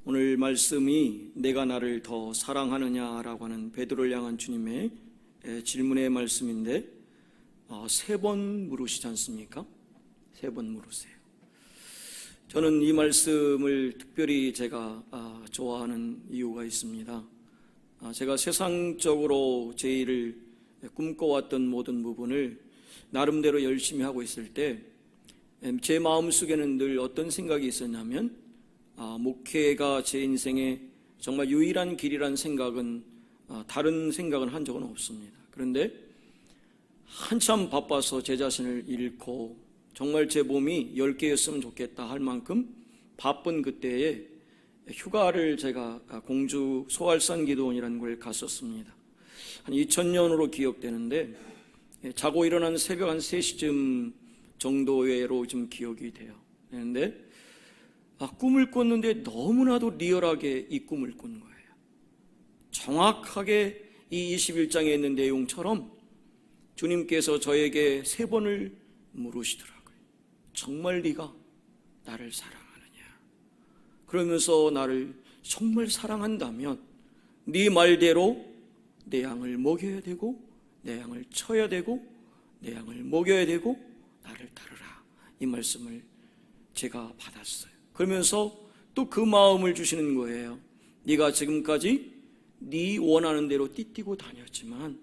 오늘 말씀이 내가 나를 더 사랑하느냐라고 하는 베드로를 향한 주님의 질문의 말씀인데, 3번 물으시지 않습니까? 3번 물으세요. 저는 이 말씀을 특별히 제가 좋아하는 이유가 있습니다. 제가 세상적으로 제 일을 꿈꿔왔던 모든 부분을 나름대로 열심히 하고 있을 때 제 마음속에는 늘 어떤 생각이 있었냐면, 목회가 제 인생의 정말 유일한 길이란 생각은, 다른 생각은 한 적은 없습니다. 그런데 한참 바빠서 제 자신을 잃고 정말 제 몸이 10개였으면 좋겠다 할 만큼 바쁜 그때에 휴가를 제가 공주 소알산 기도원이라는 곳에 갔었습니다. 한 2000년으로 기억되는데, 자고 일어난 새벽 한 3시쯤 정도로 좀 기억이 돼요. 그런데 꿈을 꿨는데 너무나도 리얼하게 이 꿈을 꾼 거예요. 정확하게 이 21장에 있는 내용처럼 주님께서 저에게 3번을 물으시더라고요. 정말 네가 나를 사랑하느냐? 그러면서 나를 정말 사랑한다면 네 말대로 내 양을 먹여야 되고, 내 양을 쳐야 되고, 내 양을 먹여야 되고, 나를 따르라. 이 말씀을 제가 받았어요. 그러면서 또 그 마음을 주시는 거예요. 네가 지금까지 네 원하는 대로 띠뛰고 다녔지만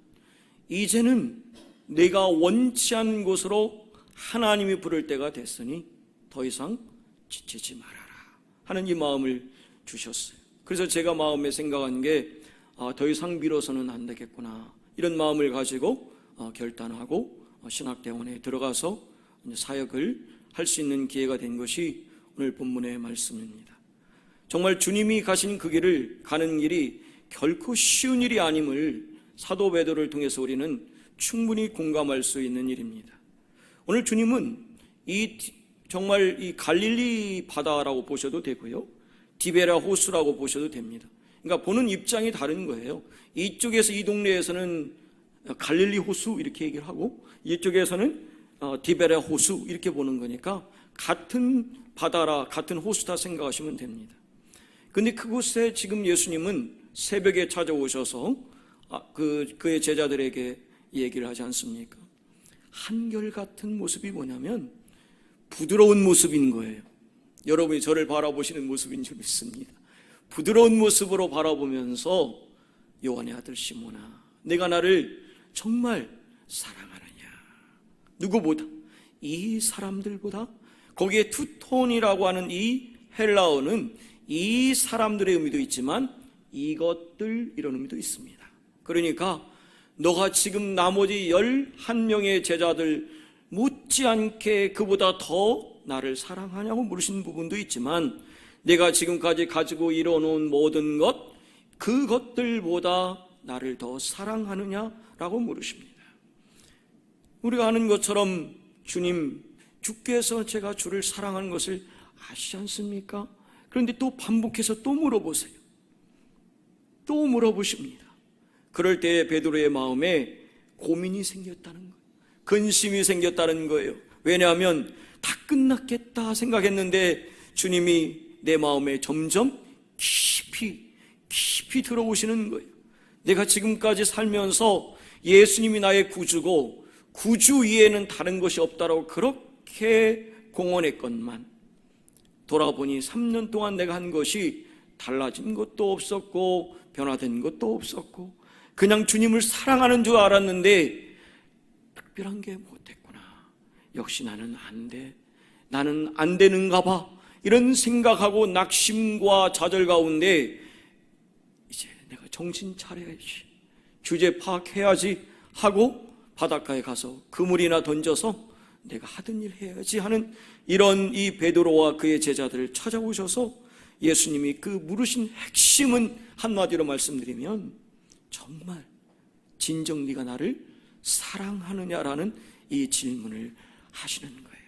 이제는 내가 원치 않은 곳으로 하나님이 부를 때가 됐으니 더 이상 지치지 말아라 하는 이 마음을 주셨어요. 그래서 제가 마음에 생각한 게, 더 이상 미뤄서는 안 되겠구나, 이런 마음을 가지고 결단하고 신학대원에 들어가서 사역을 할 수 있는 기회가 된 것이 오늘 본문의 말씀입니다. 정말 주님이 가신 그 길을 가는 길이 결코 쉬운 일이 아님을 사도 베드로를 통해서 우리는 충분히 공감할 수 있는 일입니다. 오늘 주님은 정말 이 갈릴리 바다라고 보셔도 되고요, 디베라 호수라고 보셔도 됩니다. 그러니까 보는 입장이 다른 거예요. 이쪽에서 이 동네에서는 갈릴리 호수 이렇게 얘기를 하고, 이쪽에서는 디베라 호수 이렇게 보는 거니까 같은 바다라, 같은 호수다 생각하시면 됩니다. 근데 그곳에 지금 예수님은 새벽에 찾아오셔서 그의 제자들에게 얘기를 하지 않습니까? 한결같은 모습이 뭐냐면 부드러운 모습인 거예요. 여러분이 저를 바라보시는 모습인 줄 믿습니다. 부드러운 모습으로 바라보면서, 요한의 아들 시몬아, 내가 나를 정말 사랑하느냐? 누구보다, 이 사람들보다. 거기에 투톤이라고 하는 이 헬라어는 이 사람들의 의미도 있지만 이것들, 이런 의미도 있습니다. 그러니까 너가 지금 나머지 11명의 제자들 못지않게 그보다 더 나를 사랑하냐고 물으신 부분도 있지만, 내가 지금까지 가지고 이뤄놓은 모든 것, 그것들보다 나를 더 사랑하느냐라고 물으십니다. 우리가 아는 것처럼 주께서 제가 주를 사랑하는 것을 아시지 않습니까? 그런데 또 반복해서 또 물어보세요. 또 물어보십니다. 그럴 때 베드로의 마음에 고민이 생겼다는 거예요. 근심이 생겼다는 거예요. 왜냐하면 다 끝났겠다 생각했는데 주님이 내 마음에 점점 깊이 들어오시는 거예요. 내가 지금까지 살면서 예수님이 나의 구주고 구주 위에는 다른 것이 없다라고 그렇게 공언했건만, 돌아보니 3년 동안 내가 한 것이 달라진 것도 없었고 변화된 것도 없었고 그냥 주님을 사랑하는 줄 알았는데 특별한 게 못했구나. 역시 나는 안 되는가 봐, 이런 생각하고 낙심과 좌절 가운데 이제 내가 정신 차려야지, 주제 파악해야지 하고 바닷가에 가서 그물이나 던져서 내가 하던 일 해야지 하는 이런 이 베드로와 그의 제자들을 찾아오셔서 예수님이 그 물으신 핵심은 한마디로 말씀드리면 정말 진정 네가 나를 사랑하느냐라는 이 질문을 하시는 거예요.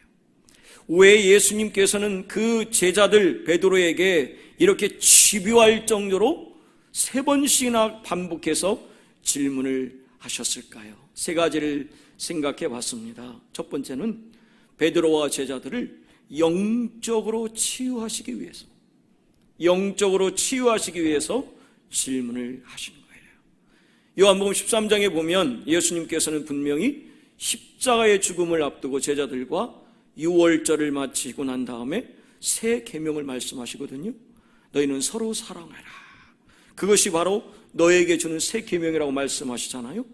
왜 예수님께서는 그 제자들 베드로에게 이렇게 집요할 정도로 3번씩이나 반복해서 질문을 하셨을까요? 3가지를 생각해 봤습니다. 첫 번째는 베드로와 제자들을 영적으로 치유하시기 위해서, 영적으로 치유하시기 위해서 질문을 하신 거예요. 요한복음 13장에 보면 예수님께서는 분명히 십자가의 죽음을 앞두고 제자들과 유월절을 마치고 난 다음에 새 계명을 말씀하시거든요. 너희는 서로 사랑해라. 그것이 바로 너에게 주는 새 계명이라고 말씀하시잖아요.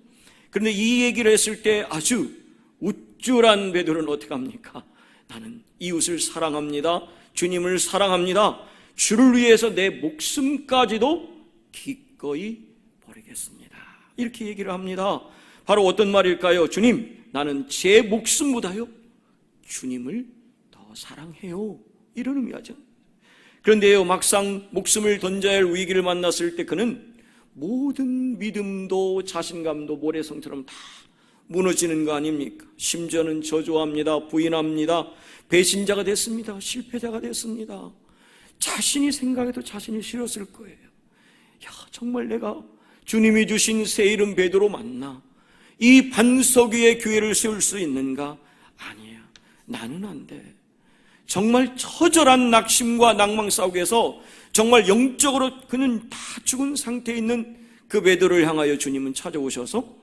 그런데 이 얘기를 했을 때 아주 우쭐한 베드로는 어떻게 합니까? 나는 이웃을 사랑합니다. 주님을 사랑합니다. 주를 위해서 내 목숨까지도 기꺼이 버리겠습니다. 이렇게 얘기를 합니다. 바로 어떤 말일까요? 주님, 나는 제 목숨보다요 주님을 더 사랑해요. 이런 의미하죠. 그런데요, 막상 목숨을 던져야 할 위기를 만났을 때 그는 모든 믿음도 자신감도 모래성처럼 다 무너지는 거 아닙니까? 심지어는 저주합니다. 부인합니다. 배신자가 됐습니다. 실패자가 됐습니다. 자신이 생각해도 자신이 싫었을 거예요. 야, 정말 내가 주님이 주신 새 이름 베드로 맞나? 이 반석 위에 교회를 세울 수 있는가? 아니야, 나는 안 돼. 정말 처절한 낙심과 낭망 속에서 정말 영적으로 그는 다 죽은 상태에 있는 그 베드로를 향하여 주님은 찾아오셔서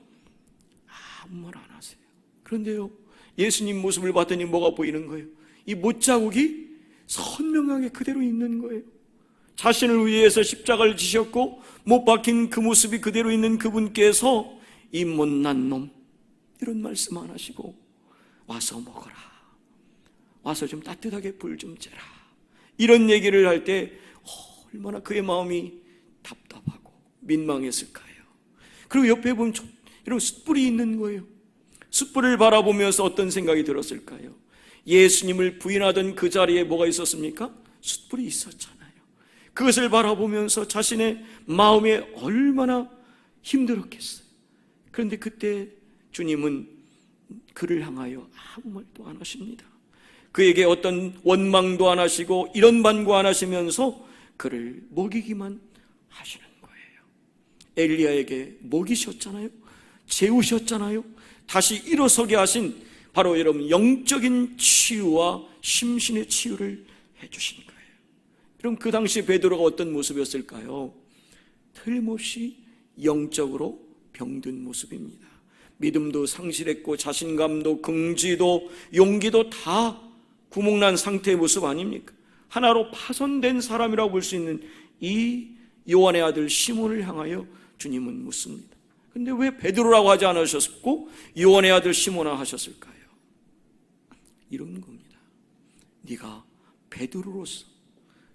아무 말 안 하세요. 그런데요, 예수님 모습을 봤더니 뭐가 보이는 거예요? 이 못자국이 선명하게 그대로 있는 거예요. 자신을 위해서 십자가를 지셨고 못 박힌 그 모습이 그대로 있는 그분께서 이 못난 놈, 이런 말씀 안 하시고 와서 먹어라, 와서 좀 따뜻하게 불 좀 쬐라, 이런 얘기를 할 때 얼마나 그의 마음이 답답하고 민망했을까요? 그리고 옆에 보면 이런 숯불이 있는 거예요. 숯불을 바라보면서 어떤 생각이 들었을까요? 예수님을 부인하던 그 자리에 뭐가 있었습니까? 숯불이 있었잖아요. 그것을 바라보면서 자신의 마음에 얼마나 힘들었겠어요. 그런데 그때 주님은 그를 향하여 아무 말도 안 하십니다. 그에게 어떤 원망도 안 하시고 이런 반구 안 하시면서 그를 먹이기만 하시는 거예요. 엘리야에게 먹이셨잖아요. 재우셨잖아요. 다시 일어서게 하신 바로 여러분 영적인 치유와 심신의 치유를 해주신 거예요. 그럼 그 당시 베드로가 어떤 모습이었을까요? 틀림없이 영적으로 병든 모습입니다. 믿음도 상실했고 자신감도 긍지도 용기도 다 구멍난 상태의 모습 아닙니까? 하나로 파손된 사람이라고 볼 수 있는 이 요한의 아들 시몬을 향하여 주님은 묻습니다. 근데 왜 베드로라고 하지 않으셨고 요한의 아들 시몬아 하셨을까요? 이런 겁니다. 네가 베드로로서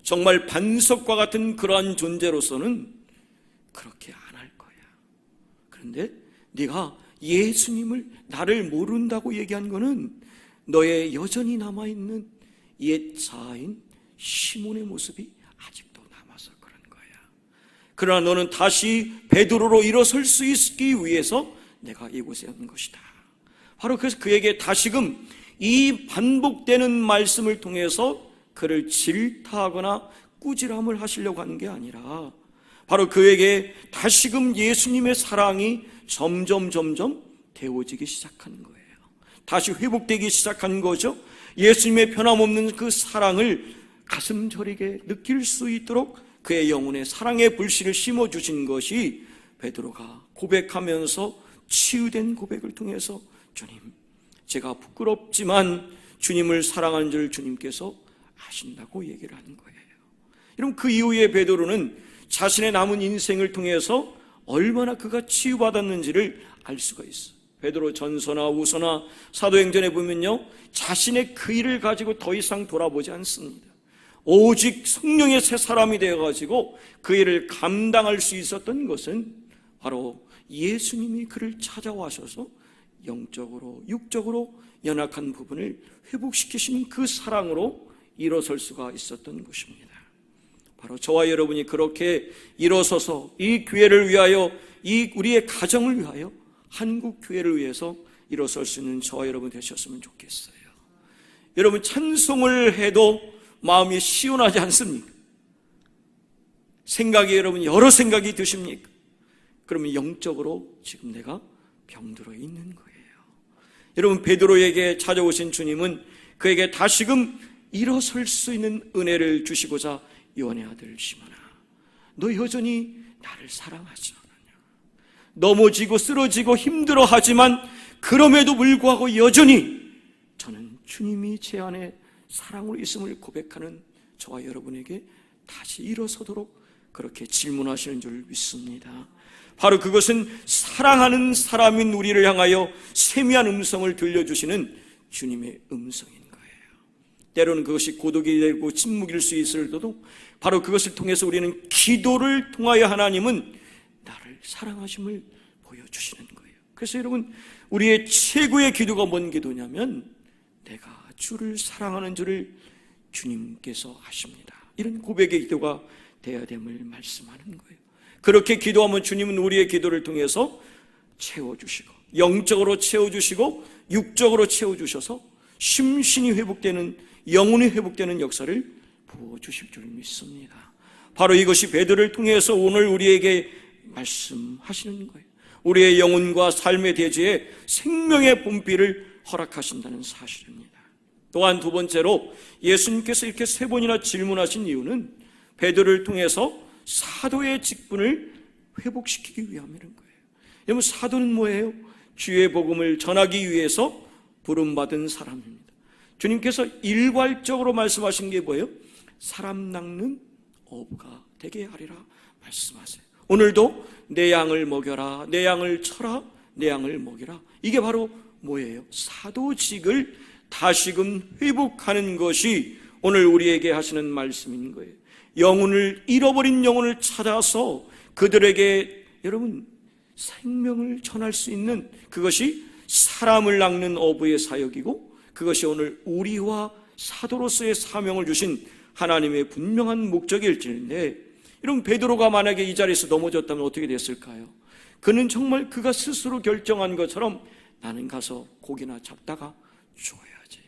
정말 반석과 같은 그러한 존재로서는 그렇게 안 할 거야. 그런데 네가 예수님을 나를 모른다고 얘기한 거는 너의 여전히 남아있는 옛 자아인 시몬의 모습이 아직도 남아서 그런 거야. 그러나 너는 다시 베드로로 일어설 수 있기 위해서 내가 이곳에 온 것이다. 바로 그래서 그에게 다시금 이 반복되는 말씀을 통해서 그를 질타하거나 꾸지람을 하시려고 하는 게 아니라 바로 그에게 다시금 예수님의 사랑이 점점 데워지기 시작한 거예요. 다시 회복되기 시작한 거죠. 예수님의 변함없는 그 사랑을 가슴 저리게 느낄 수 있도록 그의 영혼에 사랑의 불씨를 심어주신 것이 베드로가 고백하면서 치유된 고백을 통해서 주님, 제가 부끄럽지만 주님을 사랑하는 줄 주님께서 아신다고 얘기를 하는 거예요. 여러분, 그 이후에 베드로는 자신의 남은 인생을 통해서 얼마나 그가 치유받았는지를 알 수가 있어요. 베드로 전서나 우서나 사도행전에 보면요, 자신의 그 일을 가지고 더 이상 돌아보지 않습니다. 오직 성령의 새 사람이 되어가지고 그 일을 감당할 수 있었던 것은 바로 예수님이 그를 찾아와셔서 영적으로 육적으로 연약한 부분을 회복시키신 그 사랑으로 일어설 수가 있었던 것입니다. 바로 저와 여러분이 그렇게 일어서서 이 교회를 위하여, 이 우리의 가정을 위하여, 한국 교회를 위해서 일어설 수 있는 저와 여러분 되셨으면 좋겠어요. 여러분, 찬송을 해도 마음이 시원하지 않습니까? 생각이 여러분 여러 생각이 드십니까? 그러면 영적으로 지금 내가 병들어 있는 거예요. 여러분, 베드로에게 찾아오신 주님은 그에게 다시금 일어설 수 있는 은혜를 주시고자 요한의 아들 시몬아, 너 여전히 나를 사랑하지 않느냐? 넘어지고 쓰러지고 힘들어하지만 그럼에도 불구하고 여전히 저는 주님이 제 안에 사랑으로 있음을 고백하는 저와 여러분에게 다시 일어서도록 그렇게 질문하시는 줄 믿습니다. 바로 그것은 사랑하는 사람인 우리를 향하여 세미한 음성을 들려주시는 주님의 음성인 거예요. 때로는 그것이 고독이 되고 침묵일 수 있을지라도 바로 그것을 통해서 우리는 기도를 통하여 하나님은 나를 사랑하심을 보여주시는 거예요. 그래서 여러분, 우리의 최고의 기도가 뭔 기도냐면 내가 주를 사랑하는 줄을 주님께서 아십니다. 이런 고백의 기도가 되어야 됨을 말씀하는 거예요. 그렇게 기도하면 주님은 우리의 기도를 통해서 채워주시고 영적으로 채워주시고 육적으로 채워주셔서 심신이 회복되는, 영혼이 회복되는 역사를 부어주실 줄 믿습니다. 바로 이것이 베드로를 통해서 오늘 우리에게 말씀하시는 거예요. 우리의 영혼과 삶의 대지에 생명의 분비를 허락하신다는 사실입니다. 또한 두 번째로 예수님께서 이렇게 세 번이나 질문하신 이유는 베드로를 통해서 사도의 직분을 회복시키기 위함이라는 거예요. 여러분, 사도는 뭐예요? 주의 복음을 전하기 위해서 부름받은 사람입니다. 주님께서 일괄적으로 말씀하신 게 뭐예요? 사람 낚는 어부가 되게 하리라 말씀하세요. 오늘도 내 양을 먹여라, 내 양을 쳐라, 내 양을 먹이라. 이게 바로 뭐예요? 사도직을 다시금 회복하는 것이 오늘 우리에게 하시는 말씀인 거예요. 영혼을, 잃어버린 영혼을 찾아서 그들에게 여러분 생명을 전할 수 있는 그것이 사람을 낚는 어부의 사역이고, 그것이 오늘 우리와 사도로서의 사명을 주신 하나님의 분명한 목적일지인데, 여러분, 베드로가 만약에 이 자리에서 넘어졌다면 어떻게 됐을까요? 그는 정말 그가 스스로 결정한 것처럼 나는 가서 고기나 잡다가 죽어야지.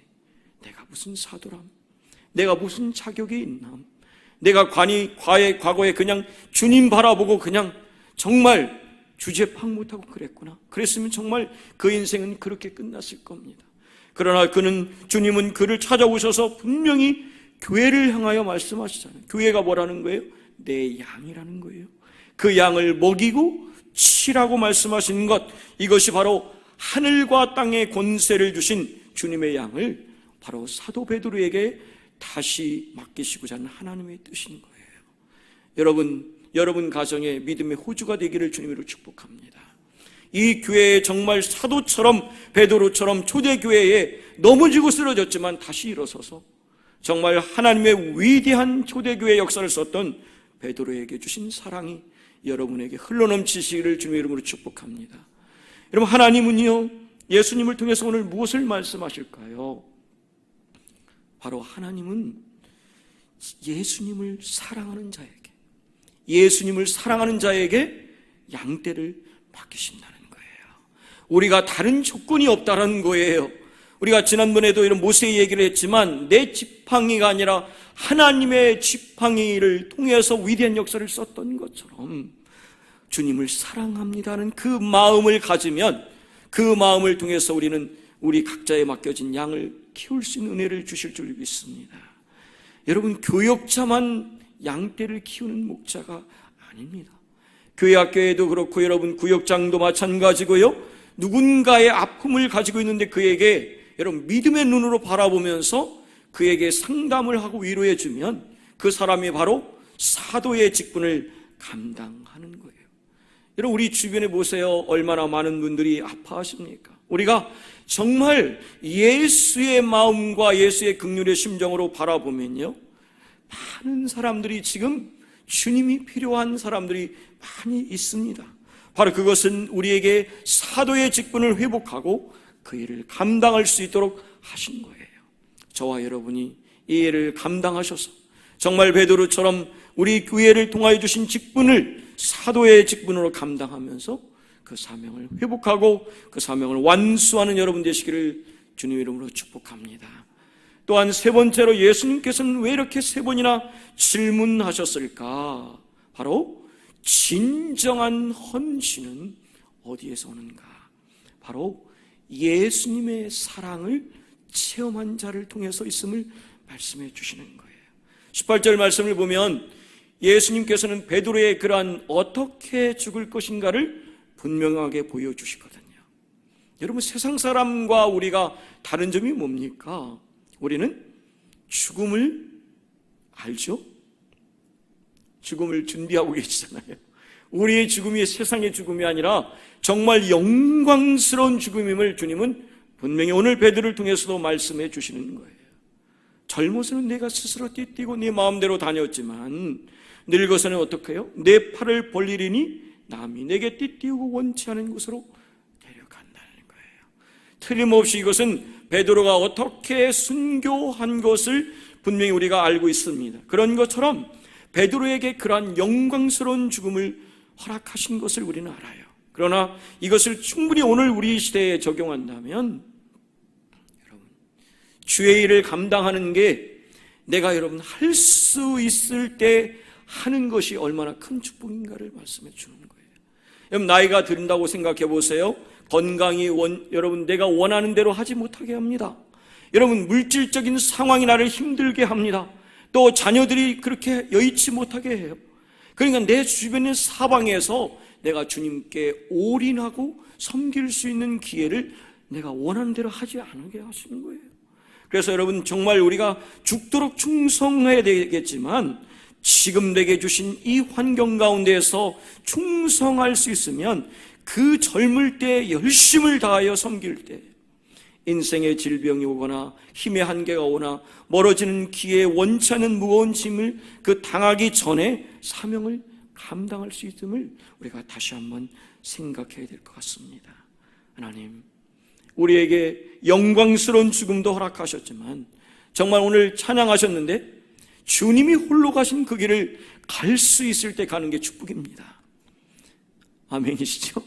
내가 무슨 사도람? 내가 무슨 자격이 있남? 내가 과거에 그냥 주님 바라보고 그냥 정말 주제팍 못하고 그랬구나. 그랬으면 정말 그 인생은 그렇게 끝났을 겁니다. 그러나 주님은 그를 찾아오셔서 분명히 교회를 향하여 말씀하시잖아요. 교회가 뭐라는 거예요? 내 양이라는 거예요. 그 양을 먹이고 치라고 말씀하신 것, 이것이 바로 하늘과 땅의 권세를 주신 주님의 양을 바로 사도 베드로에게 다시 맡기시고자 하는 하나님의 뜻인 거예요. 여러분 가정의 믿음의 호주가 되기를 주님으로 축복합니다. 이 교회에 정말 사도처럼 베드로처럼 초대교회에 넘어지고 쓰러졌지만 다시 일어서서 정말 하나님의 위대한 초대교회 역사를 썼던 베드로에게 주신 사랑이 여러분에게 흘러넘치시기를 주님의 이름으로 축복합니다. 여러분, 하나님은요, 예수님을 통해서 오늘 무엇을 말씀하실까요? 바로 하나님은 예수님을 사랑하는 자에게 양떼를 맡기신다는 거예요. 우리가 다른 조건이 없다는 거예요. 우리가 지난번에도 이런 모세의 얘기를 했지만 내 지팡이가 아니라 하나님의 지팡이를 통해서 위대한 역사를 썼던 것처럼 주님을 사랑합니다는 그 마음을 가지면 그 마음을 통해서 우리는 우리 각자에 맡겨진 양을 키울 수 있는 은혜를 주실 줄 믿습니다. 여러분, 교역자만 양떼를 키우는 목자가 아닙니다. 교회 학교에도 그렇고 여러분 구역장도 마찬가지고요. 누군가의 아픔을 가지고 있는데 그에게 여러분 믿음의 눈으로 바라보면서 그에게 상담을 하고 위로해 주면 그 사람이 바로 사도의 직분을 감당하는 거예요. 여러분, 우리 주변에 보세요. 얼마나 많은 분들이 아파하십니까? 우리가 정말 예수의 마음과 예수의 긍휼의 심정으로 바라보면요, 많은 사람들이 지금 주님이 필요한 사람들이 많이 있습니다. 바로 그것은 우리에게 사도의 직분을 회복하고 그 일을 감당할 수 있도록 하신 거예요. 저와 여러분이 이 일을 감당하셔서 정말 베드로처럼 우리 교회를 통하여 주신 직분을 사도의 직분으로 감당하면서 그 사명을 회복하고 그 사명을 완수하는 여러분 되시기를 주님 이름으로 축복합니다. 또한 세 번째로 예수님께서는 왜 이렇게 세 번이나 질문하셨을까? 바로 진정한 헌신은 어디에서 오는가? 바로 예수님의 사랑을 체험한 자를 통해서 있음을 말씀해 주시는 거예요. 18절 말씀을 보면 예수님께서는 베드로의 그러한 어떻게 죽을 것인가를 분명하게 보여주시거든요. 여러분, 세상 사람과 우리가 다른 점이 뭡니까? 우리는 죽음을 알죠? 죽음을 준비하고 계시잖아요. 우리의 죽음이 세상의 죽음이 아니라 정말 영광스러운 죽음임을 주님은 분명히 오늘 베드로를 통해서도 말씀해 주시는 거예요. 젊어서는 내가 스스로 띠뛰고 네 마음대로 다녔지만 늙어서는 어떻게 해요? 내 팔을 벌리리니 남이 내게 띠뛰고 원치 않은 곳으로 데려간다는 거예요. 틀림없이 이것은 베드로가 어떻게 순교한 것을 분명히 우리가 알고 있습니다. 그런 것처럼 베드로에게 그러한 영광스러운 죽음을 허락하신 것을 우리는 알아요. 그러나 이것을 충분히 오늘 우리 시대에 적용한다면 여러분, 주의 일을 감당하는 게 내가 여러분 할 수 있을 때 하는 것이 얼마나 큰 축복인가를 말씀해 주는 거예요. 여러분, 나이가 든다고 생각해 보세요. 건강이 여러분 내가 원하는 대로 하지 못하게 합니다. 여러분, 물질적인 상황이 나를 힘들게 합니다. 또 자녀들이 그렇게 여의치 못하게 해요. 그러니까 내 주변의 사방에서 내가 주님께 올인하고 섬길 수 있는 기회를 내가 원하는 대로 하지 않게 하시는 거예요. 그래서 여러분, 정말 우리가 죽도록 충성해야 되겠지만 지금 내게 주신 이 환경 가운데에서 충성할 수 있으면 그 젊을 때 열심을 다하여 섬길 때 인생의 질병이 오거나 힘의 한계가 오나 멀어지는 길에 원치 않는 무거운 짐을 그 당하기 전에 사명을 감당할 수 있음을 우리가 다시 한번 생각해야 될 것 같습니다. 하나님, 우리에게 영광스러운 죽음도 허락하셨지만 정말 오늘 찬양하셨는데 주님이 홀로 가신 그 길을 갈 수 있을 때 가는 게 축복입니다. 아멘이시죠?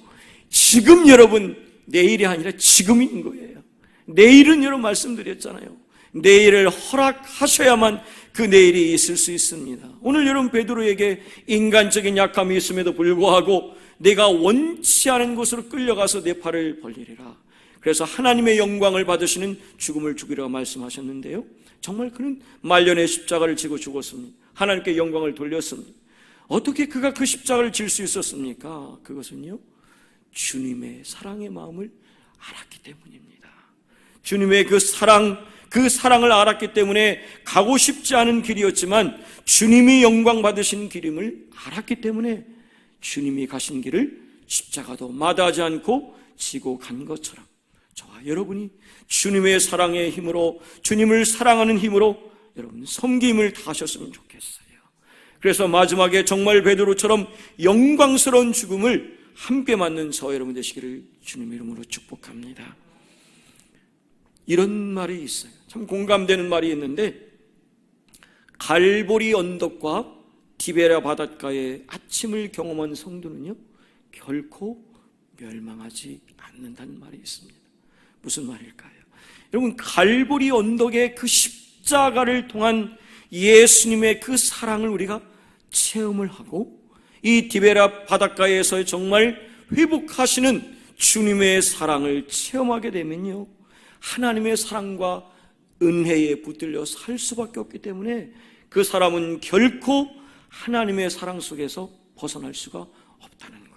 지금 여러분, 내일이 아니라 지금인 거예요. 내일은 여러분 말씀드렸잖아요. 내일을 허락하셔야만 그 내일이 있을 수 있습니다. 오늘 여러분 베드로에게 인간적인 약함이 있음에도 불구하고 내가 원치 않은 곳으로 끌려가서 내 팔을 벌리리라. 그래서 하나님의 영광을 받으시는 죽음을 죽이라고 말씀하셨는데요, 정말 그는 말년의 십자가를 지고 죽었습니다. 하나님께 영광을 돌렸습니다. 어떻게 그가 그 십자가를 질 수 있었습니까? 그것은요, 주님의 사랑의 마음을 알았기 때문입니다. 주님의 그 사랑을 알았기 때문에 가고 싶지 않은 길이었지만 주님이 영광 받으신 길임을 알았기 때문에 주님이 가신 길을 십자가도 마다하지 않고 지고 간 것처럼 저와 여러분이 주님의 사랑의 힘으로, 주님을 사랑하는 힘으로 여러분 섬김을 다하셨으면 좋겠어요. 그래서 마지막에 정말 베드로처럼 영광스러운 죽음을 함께 맞는 저 여러분 되시기를 주님 이름으로 축복합니다. 이런 말이 있어요. 참 공감되는 말이 있는데, 갈보리 언덕과 디베라 바닷가의 아침을 경험한 성도는요 결코 멸망하지 않는다는 말이 있습니다. 무슨 말일까요? 여러분, 갈보리 언덕의 그 십자가를 통한 예수님의 그 사랑을 우리가 체험을 하고 이 디베라 바닷가에서 정말 회복하시는 주님의 사랑을 체험하게 되면요, 하나님의 사랑과 은혜에 붙들려 살 수밖에 없기 때문에 그 사람은 결코 하나님의 사랑 속에서 벗어날 수가 없다는 거예요.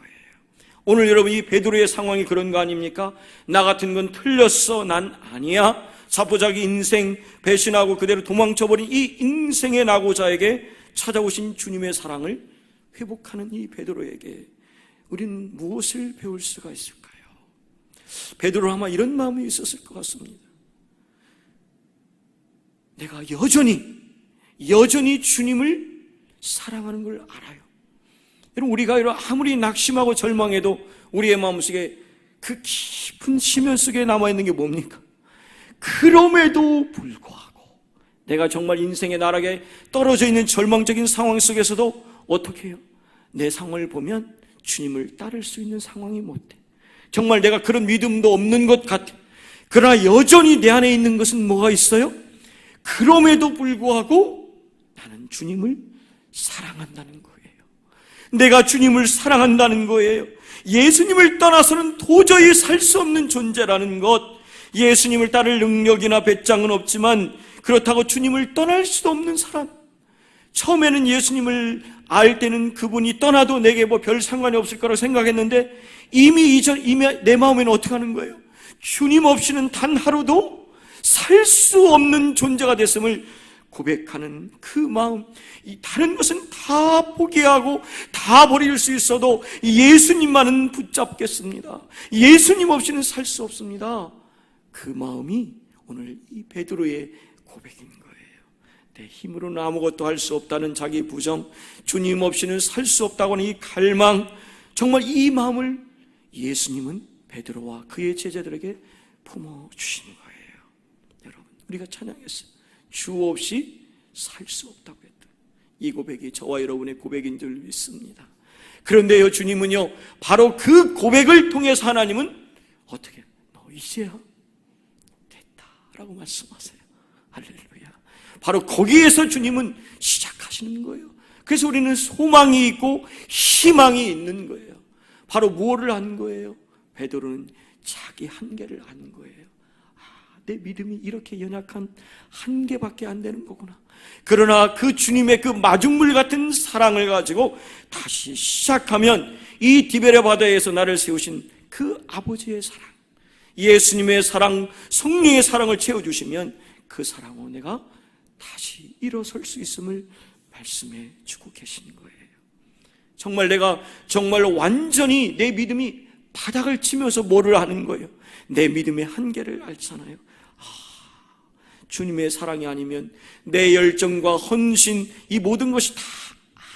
오늘 여러분, 이 베드로의 상황이 그런 거 아닙니까? 나 같은 건 틀렸어, 난 아니야, 자포자기 인생 배신하고 그대로 도망쳐버린 이 인생의 낙오자에게 찾아오신 주님의 사랑을 회복하는 이 베드로에게 우리는 무엇을 배울 수가 있을까요? 베드로 아마 이런 마음이 있었을 것 같습니다. 내가 여전히 주님을 사랑하는 걸 알아요. 여러분, 우리가 아무리 낙심하고 절망해도 우리의 마음속에 그 깊은 심연 속에 남아있는 게 뭡니까? 그럼에도 불구하고 내가 정말 인생의 나락에 떨어져 있는 절망적인 상황 속에서도 어떻게 해요? 내 상황을 보면 주님을 따를 수 있는 상황이 못 돼. 정말 내가 그런 믿음도 없는 것 같아. 그러나 여전히 내 안에 있는 것은 뭐가 있어요? 그럼에도 불구하고 나는 주님을 사랑한다는 거예요. 내가 주님을 사랑한다는 거예요. 예수님을 떠나서는 도저히 살 수 없는 존재라는 것, 예수님을 따를 능력이나 배짱은 없지만 그렇다고 주님을 떠날 수도 없는 사람, 처음에는 예수님을 알 때는 그분이 떠나도 내게 뭐 별 상관이 없을 거라고 생각했는데 이미 내 마음에는 어떻게 하는 거예요? 주님 없이는 단 하루도 살 수 없는 존재가 됐음을 고백하는 그 마음, 이 다른 것은 다 포기하고 다 버릴 수 있어도 예수님만은 붙잡겠습니다. 예수님 없이는 살 수 없습니다. 그 마음이 오늘 이 베드로의 고백인 거예요. 내 힘으로는 아무것도 할 수 없다는 자기 부정, 주님 없이는 살 수 없다고 하는 이 갈망, 정말 이 마음을 예수님은 베드로와 그의 제자들에게 품어주시는 거예요. 여러분, 우리가 찬양했어요. 주 없이 살 수 없다고 했다. 이 고백이 저와 여러분의 고백인 줄 믿습니다. 그런데요, 주님은요, 바로 그 고백을 통해서 하나님은 어떻게, 너 이제야 됐다라고 말씀하세요. 할렐루야. 바로 거기에서 주님은 시작하시는 거예요. 그래서 우리는 소망이 있고 희망이 있는 거예요. 바로 무엇을 안 거예요? 베드로는 자기 한계를 안 거예요. 내 믿음이 이렇게 연약한 한계밖에 안 되는 거구나. 그러나 그 주님의 그 마중물 같은 사랑을 가지고 다시 시작하면 이 디베레 바다에서 나를 세우신 그 아버지의 사랑, 예수님의 사랑, 성령의 사랑을 채워주시면 그 사랑으로 내가 다시 일어설 수 있음을 말씀해 주고 계시는 거예요. 정말 내가 정말 완전히 내 믿음이 바닥을 치면서 뭐를 하는 거예요? 내 믿음의 한계를 알잖아요. 주님의 사랑이 아니면 내 열정과 헌신, 이 모든 것이 다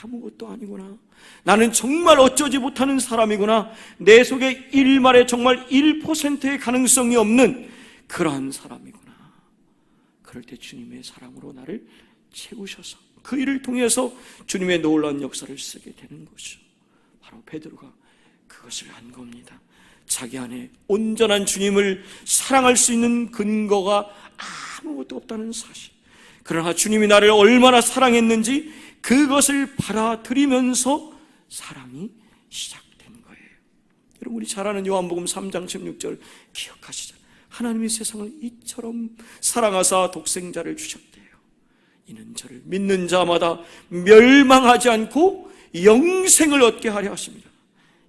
아무것도 아니구나. 나는 정말 어쩌지 못하는 사람이구나. 내 속에 일말에 정말 1%의 가능성이 없는 그러한 사람이구나. 그럴 때 주님의 사랑으로 나를 채우셔서 그 일을 통해서 주님의 놀라운 역사를 쓰게 되는 거죠. 바로 베드로가 그것을 한 겁니다. 자기 안에 온전한 주님을 사랑할 수 있는 근거가 아무것도 없다는 사실. 그러나 주님이 나를 얼마나 사랑했는지 그것을 받아들이면서 사랑이 시작된 거예요. 여러분, 우리 잘 아는 요한복음 3장 16절 기억하시죠? 하나님이 세상을 이처럼 사랑하사 독생자를 주셨대요. 이는 저를 믿는 자마다 멸망하지 않고 영생을 얻게 하려 하십니다.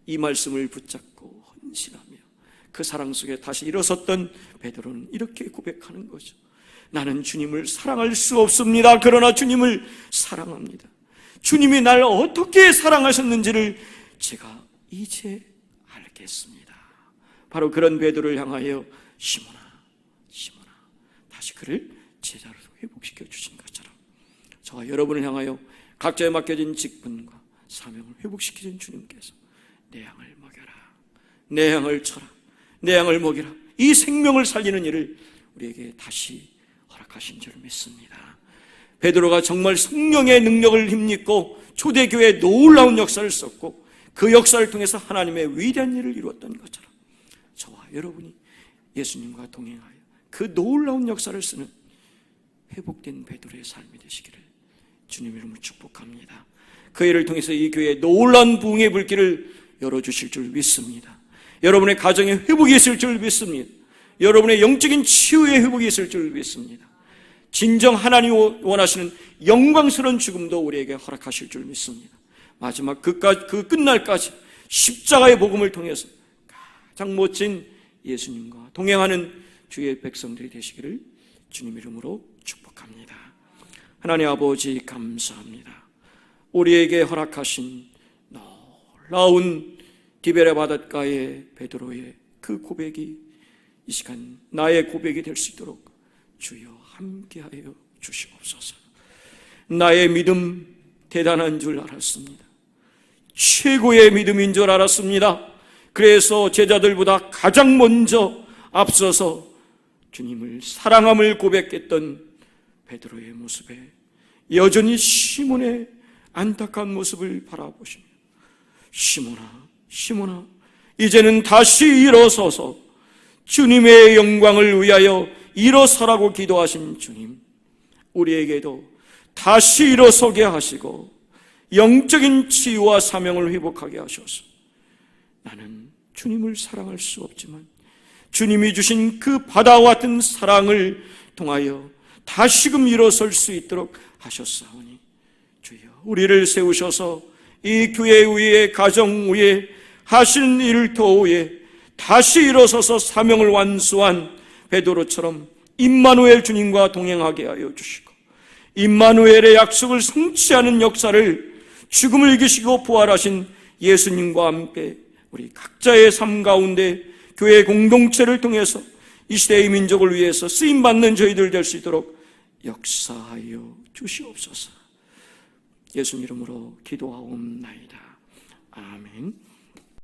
이 말씀을 붙잡고 헌신하며 그 사랑 속에 다시 일어섰던 베드로는 이렇게 고백하는 거죠. 나는 주님을 사랑할 수 없습니다. 그러나 주님을 사랑합니다. 주님이 날 어떻게 사랑하셨는지를 제가 이제 알겠습니다. 바로 그런 베드로를 향하여 시몬아, 시몬아, 다시 그를 제자로 회복시켜 주신 것처럼 저와 여러분을 향하여 각자에 맡겨진 직분과 사명을 회복시키신 주님께서 내 양을 먹여라, 내 양을 쳐라, 내 양을 먹이라, 이 생명을 살리는 일을 우리에게 다시 허락하신 줄 믿습니다. 베드로가 정말 성령의 능력을 힘입고 초대교회에 놀라운 역사를 썼고 그 역사를 통해서 하나님의 위대한 일을 이루었던 것처럼 저와 여러분이 예수님과 동행하여 그 놀라운 역사를 쓰는 회복된 베드로의 삶이 되시기를 주님 이름으로 축복합니다. 그 일을 통해서 이 교회에 놀라운 부흥의 불길을 열어주실 줄 믿습니다. 여러분의 가정에 회복이 있을 줄 믿습니다. 여러분의 영적인 치유의 회복이 있을 줄 믿습니다. 진정 하나님이 원하시는 영광스러운 죽음도 우리에게 허락하실 줄 믿습니다. 마지막 그 끝날까지 십자가의 복음을 통해서 가장 멋진 예수님과 동행하는 주의 백성들이 되시기를 주님 이름으로 축복합니다. 하나님 아버지 감사합니다. 우리에게 허락하신 놀라운 디베레 바닷가의 베드로의 그 고백이 이 시간 나의 고백이 될 수 있도록 주여 함께하여 주시옵소서. 나의 믿음 대단한 줄 알았습니다. 최고의 믿음인 줄 알았습니다. 그래서 제자들보다 가장 먼저 앞서서 주님을 사랑함을 고백했던 베드로의 모습에 여전히 시몬의 안타까운 모습을 바라보시며 시몬아, 시몬아, 이제는 다시 일어서서 주님의 영광을 위하여 일어서라고 기도하신 주님, 우리에게도 다시 일어서게 하시고 영적인 치유와 사명을 회복하게 하셔서 나는 주님을 사랑할 수 없지만 주님이 주신 그 바다와 같은 사랑을 통하여 다시금 일어설 수 있도록 하셨사오니 우리를 세우셔서 이 교회 위에, 가정 위에 하신 일터 위에 다시 일어서서 사명을 완수한 베드로처럼 임마누엘 주님과 동행하게 하여 주시고, 임마누엘의 약속을 성취하는 역사를 죽음을 이기시고 부활하신 예수님과 함께 우리 각자의 삶 가운데 교회 공동체를 통해서 이 시대의 민족을 위해서 쓰임받는 저희들 될 수 있도록 역사하여 주시옵소서. 예수 이름으로 기도하옵나이다. 아멘.